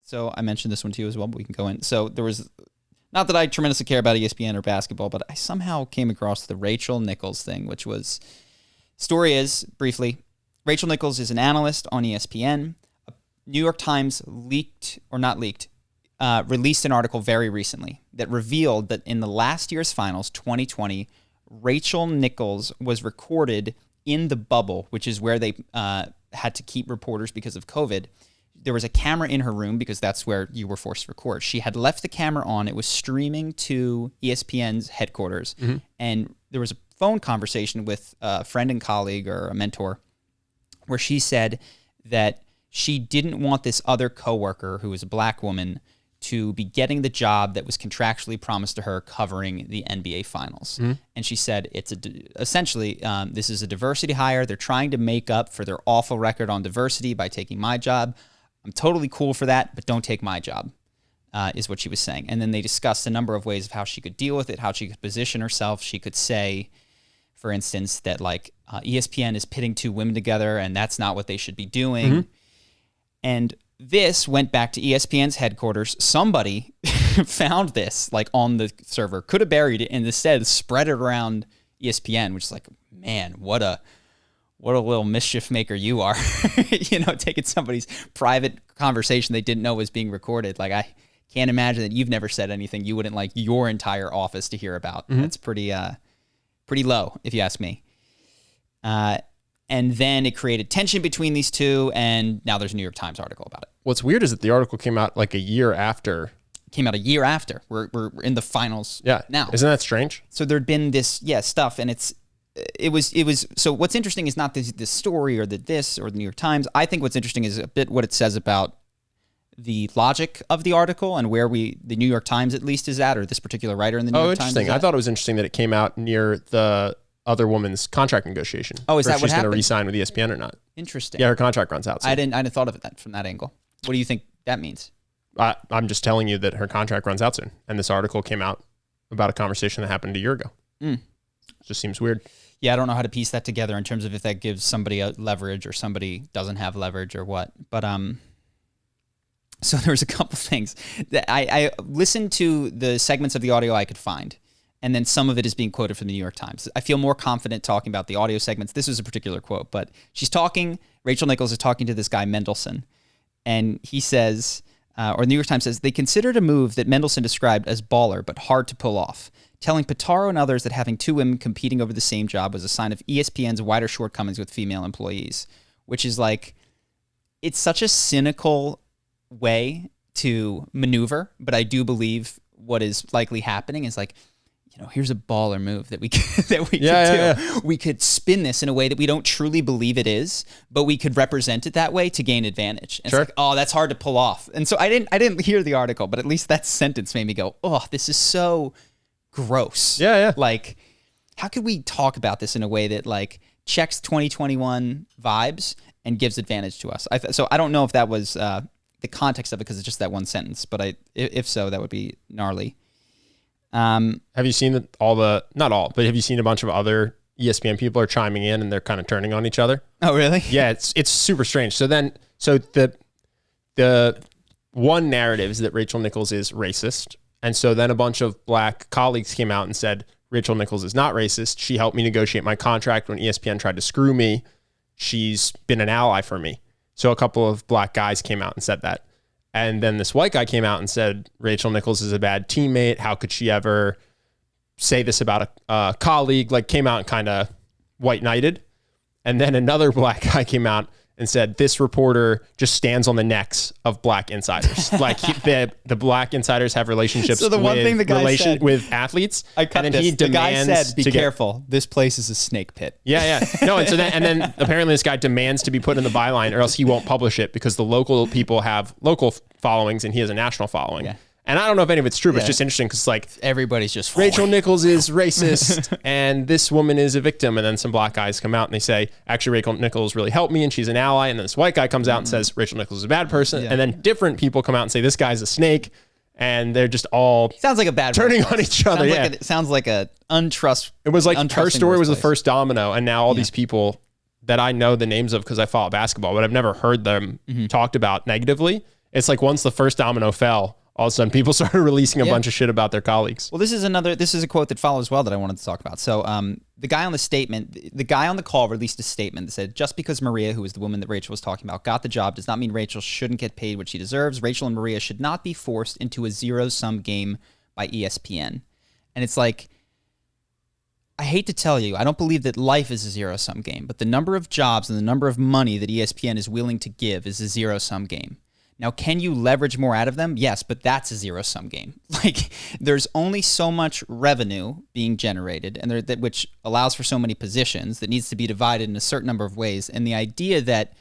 So I mentioned this one to you as well, but we can go in. So there was, not that I tremendously care about ESPN or basketball, but I somehow came across the Rachel Nichols thing, which was, story is, briefly, Rachel Nichols is an analyst on ESPN. New York Times released an article very recently that revealed that in the last year's finals, 2020, Rachel Nichols was recorded in the bubble, which is where they had to keep reporters because of COVID. There was a camera in her room because that's where you were forced to record. She had left the camera on. It was streaming to ESPN's headquarters. Mm-hmm. And there was a phone conversation with a friend and colleague or a mentor where she said that she didn't want this other coworker who was a black woman to be getting the job that was contractually promised to her covering the NBA Finals. Mm-hmm. And she said, essentially, this is a diversity hire. They're trying to make up for their awful record on diversity by taking my job. I'm totally cool for that, but don't take my job, is what she was saying. And then they discussed a number of ways of how she could deal with it, how she could position herself. She could say, for instance, that ESPN is pitting two women together and that's not what they should be doing. Mm-hmm. And this went back to ESPN's headquarters. Somebody found this on the server, could have buried it, and instead spread it around ESPN, which is man, what a little mischief maker you are. Taking somebody's private conversation they didn't know was being recorded. I can't imagine that you've never said anything you wouldn't like your entire office to hear about. Mm-hmm. That's pretty low, if you ask me. And then it created tension between these two, and now there's a New York Times article about it. What's weird is that the article came out a year after. Came out a year after. We're in the finals now. Isn't that strange? So there'd been this stuff, and it was. So what's interesting is not this story or this or the New York Times. I think what's interesting is a bit what it says about the logic of the article and where the New York Times at least is at, or this particular writer in the New York Times. Oh, interesting. I thought it was interesting that it came out near the other woman's contract negotiation. Oh, is that what happened? She's going to re-sign with ESPN or not? Interesting. Yeah, her contract runs out soon. I hadn't thought of it from that angle. What do you think that means? I'm just telling you that her contract runs out soon, and this article came out about a conversation that happened a year ago. It just seems weird. Yeah, I don't know how to piece that together in terms of if that gives somebody a leverage or somebody doesn't have leverage or what. But so there's a couple things that I listened to the segments of the audio I could find. And then some of it is being quoted from the New York Times. I feel more confident talking about the audio segments. This was a particular quote, but Rachel Nichols is talking to this guy, Mendelsohn. And he says, or the New York Times says, they considered a move that Mendelsohn described as baller, but hard to pull off, telling Pitaro and others that having two women competing over the same job was a sign of ESPN's wider shortcomings with female employees, which is it's such a cynical way to maneuver. But I do believe what is likely happening is here's a baller move that we could do. Yeah. We could spin this in a way that we don't truly believe it is, but we could represent it that way to gain advantage. And sure. It's that's hard to pull off. And so I didn't hear the article, but at least that sentence made me go, oh, this is so gross. Yeah. How could we talk about this in a way that checks 2021 vibes and gives advantage to us? So I don't know if that was the context of it because it's just that one sentence, but if so, that would be gnarly. Have you seen have you seen a bunch of other ESPN people are chiming in and they're kind of turning on each other? Oh, really? Yeah, it's super strange. So the one narrative is that Rachel Nichols is racist. And so then a bunch of black colleagues came out and said, Rachel Nichols is not racist. She helped me negotiate my contract when ESPN tried to screw me. She's been an ally for me. So a couple of black guys came out and said that. And then this white guy came out and said, Rachel Nichols is a bad teammate. How could she ever say this about a colleague? Came out and kind of white knighted. And then another black guy came out and said, this reporter just stands on the necks of black insiders. The black insiders have relationships so the one thing the guy said, with athletes. I cut this. The guy said, be careful. This place is a snake pit. Yeah. No, and then apparently this guy demands to be put in the byline or else he won't publish it because the local people have local followings and he has a national following. Yeah. And I don't know if any of it's true, but it's just interesting because everybody's just Rachel Nichols is racist and this woman is a victim. And then some black guys come out and they say, actually, Rachel Nichols really helped me and she's an ally. And then this white guy comes out and says, Rachel Nichols is a bad person. Yeah. And then different people come out and say, this guy's a snake. And they're just all sounds like a bad turning on each other. It sounds like a untrust. It was her story was the first domino. And now all these people that I know the names of because I follow basketball, but I've never heard them talked about negatively. It's like once the first domino fell, all of a sudden people started releasing a bunch of shit about their colleagues. Well, this is a quote that follows well that I wanted to talk about. So the guy on the call released a statement that said, just because Maria, who was the woman that Rachel was talking about, got the job does not mean Rachel shouldn't get paid what she deserves. Rachel and Maria should not be forced into a zero-sum game by ESPN. And it's like, I hate to tell you, I don't believe that life is a zero-sum game, but the number of jobs and the number of money that ESPN is willing to give is a zero-sum game. Now, can you leverage more out of them? Yes, but that's a zero-sum game. Like, there's only so much revenue being generated, and which allows for so many positions that needs to be divided in a certain number of ways. And the idea that,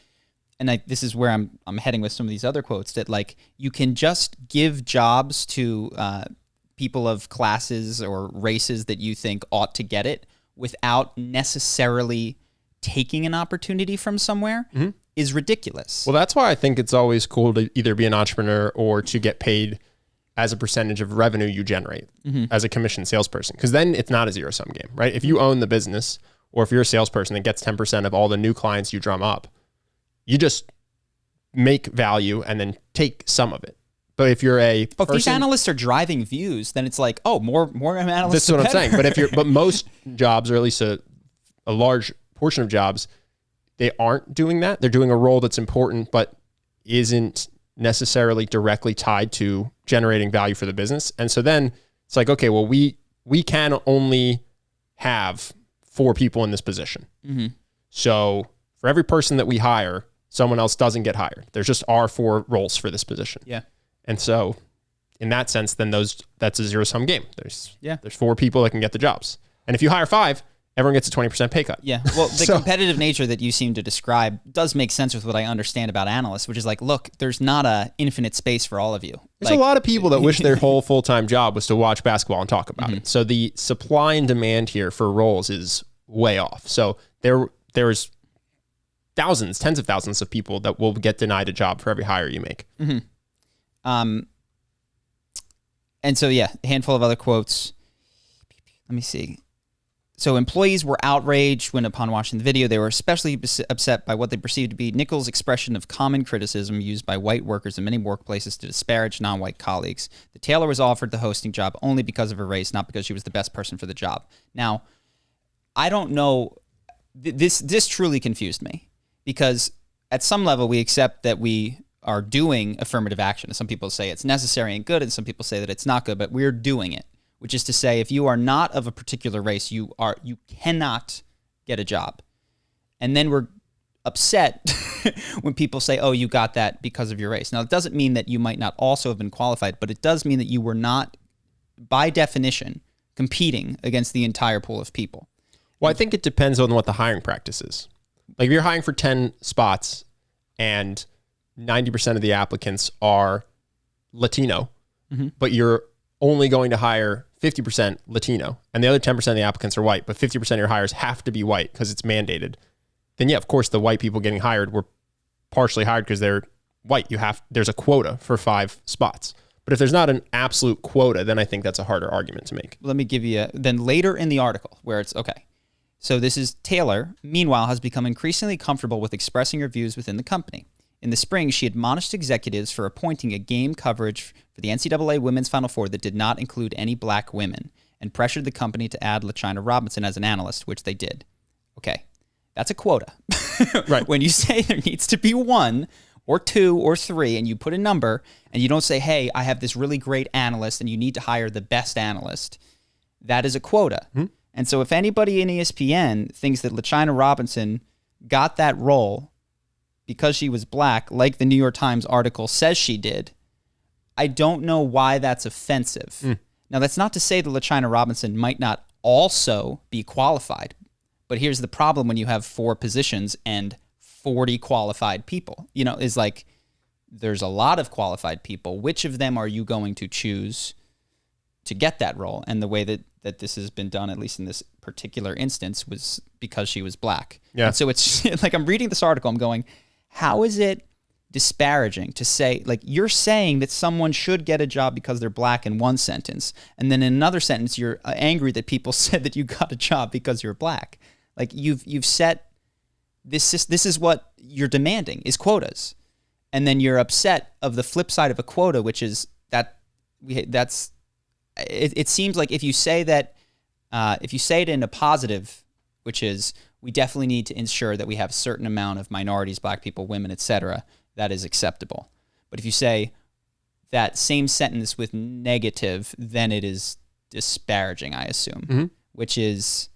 this is where I'm heading with some of these other quotes, that like you can just give jobs to people of classes or races that you think ought to get it without necessarily taking an opportunity from somewhere. Mm-hmm. Is ridiculous. Well, that's why I think it's always cool to either be an entrepreneur or to get paid as a percentage of revenue you generate as a commission salesperson. Because then it's not a zero-sum game, right? If you own the business, or if you're a salesperson that gets 10% of all the new clients you drum up, you just make value and then take some of it. But if you're if these analysts are driving views, then it's like, oh, more analysts. That's what I'm saying. But most jobs, or at least a large portion of jobs, they aren't doing that. They're doing a role that's important, but isn't necessarily directly tied to generating value for the business. And so then it's like, okay, well, we can only have 4 people in this position. Mm-hmm. So for every person that we hire, someone else doesn't get hired. There's just our 4 roles for this position. Yeah. And so in that sense, then that's a zero-sum game. There's 4 people that can get the jobs. And if you hire 5, everyone gets a 20% pay cut. Yeah. Well, the competitive nature that you seem to describe does make sense with what I understand about analysts, which is like, look, there's not a infinite space for all of you. There's a lot of people that wish their whole full-time job was to watch basketball and talk about it. So the supply and demand here for roles is way off. So there's thousands, tens of thousands of people that will get denied a job for every hire you make. Mm-hmm. And so, a handful of other quotes. Let me see. So employees were outraged when, upon watching the video, they were especially upset by what they perceived to be Nichols' expression of common criticism used by white workers in many workplaces to disparage non-white colleagues. The Taylor was offered the hosting job only because of her race, not because she was the best person for the job. Now, I don't know. This truly confused me, because at some level we accept that we are doing affirmative action. Some people say it's necessary and good, and some people say that it's not good, but we're doing it. Which is to say, if you are not of a particular race, you cannot get a job. And then we're upset when people say, oh, you got that because of your race. Now, it doesn't mean that you might not also have been qualified, but it does mean that you were not, by definition, competing against the entire pool of people. Well, I think it depends on what the hiring practice is. Like if you're hiring for 10 spots and 90% of the applicants are Latino, but you're only going to hire 50% Latino, and the other 10% of the applicants are white, but 50% of your hires have to be white because it's mandated, then of course the white people getting hired were partially hired because they're white. There's a quota for 5 spots. But if there's not an absolute quota, then I think that's a harder argument to make. Let me give you then later in the article where it's okay. So this is Taylor, meanwhile, has become increasingly comfortable with expressing her views within the company. In the spring, she admonished executives for appointing a game coverage for the NCAA Women's Final Four that did not include any black women, and pressured the company to add LaChina Robinson as an analyst, which they did. Okay, that's a quota. Right. When you say there needs to be 1 or 2 or 3, and you put a number, and you don't say, hey, I have this really great analyst, and you need to hire the best analyst, that is a quota. Mm-hmm. And so if anybody in ESPN thinks that LaChina Robinson got that role because she was black, like the New York Times article says she did, I don't know why that's offensive. Now, that's not to say that LaChina Robinson might not also be qualified, but here's the problem when you have 4 positions and 40 qualified people. Is like, there's a lot of qualified people. Which of them are you going to choose to get that role? And the way that this has been done, at least in this particular instance, was because she was black. Yeah. And so it's like, I'm reading this article, I'm going, how is it disparaging to say, like, you're saying that someone should get a job because they're black in one sentence, and then in another sentence you're angry that people said that you got a job because you're black? Like, you've set this is what you're demanding is quotas. and then you're upset of the flip side of a quota, which is that it seems like if you say that, if you say it in a positive, which is we definitely need to ensure that we have a certain amount of minorities, black people, women, etc., that is acceptable. But if you say that same sentence with negative, then it is disparaging, I assume, which is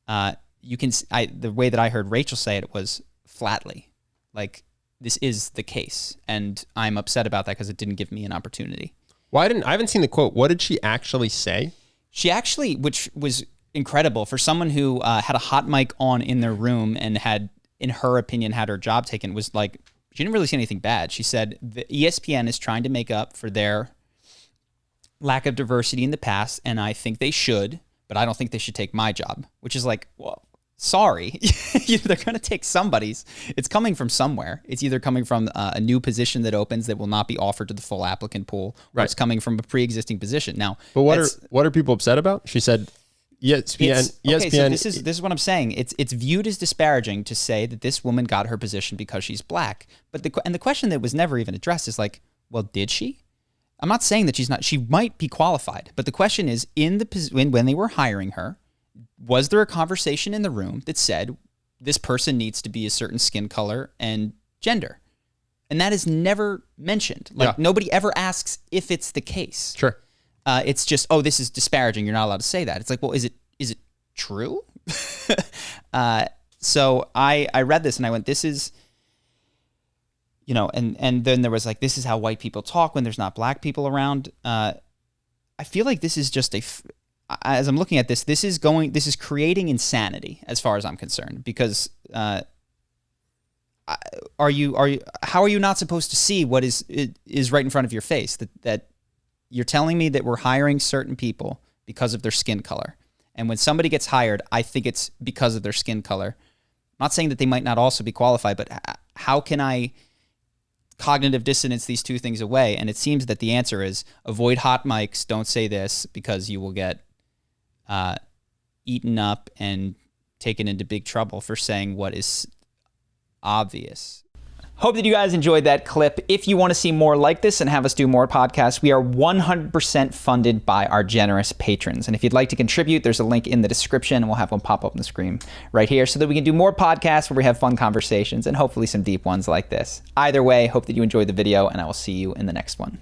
the way that I heard Rachel say it was flatly, like, this is the case, and I'm upset about that because it didn't give me an opportunity. I haven't seen the quote. What did she actually say? She actually, which was incredible for someone who had a hot mic on in their room and had, in her opinion, had her job taken, was like, she didn't really say anything bad. She said the ESPN is trying to make up for their lack of diversity in the past, and I think they should, but I don't think they should take my job, which is like, well, sorry. They're going to take somebody's. It's coming from somewhere. It's either coming from a new position that opens that will not be offered to the full applicant pool, or it's coming from a pre-existing position. Now, but what are people upset about? She said ESPN. Okay, so this is what I'm saying. It's viewed as disparaging to say that this woman got her position because she's black. But the question that was never even addressed is like, well, did she? I'm not saying that she's not. She might be qualified, but the question is, when they were hiring her, was there a conversation in the room that said this person needs to be a certain skin color and gender? And that is never mentioned. Like, nobody ever asks if it's the case. Sure. It's just, oh, this is disparaging. You're not allowed to say that. It's like, well, is it true? So I read this and I went, this is, and then there was like, this is how white people talk when there's not black people around. I feel like this is just as I'm looking at this, this is creating insanity as far as I'm concerned, because how are you not supposed to see what is right in front of your face? That you're telling me that we're hiring certain people because of their skin color. And when somebody gets hired, I think it's because of their skin color. I'm not saying that they might not also be qualified, but how can I cognitive dissonance these two things away? And it seems that the answer is avoid hot mics, don't say this, because you will get eaten up and taken into big trouble for saying what is obvious. Hope that you guys enjoyed that clip. If you want to see more like this and have us do more podcasts, we are 100% funded by our generous patrons. And if you'd like to contribute, there's a link in the description, and we'll have one pop up on the screen right here so that we can do more podcasts where we have fun conversations and hopefully some deep ones like this. Either way, hope that you enjoyed the video, and I will see you in the next one.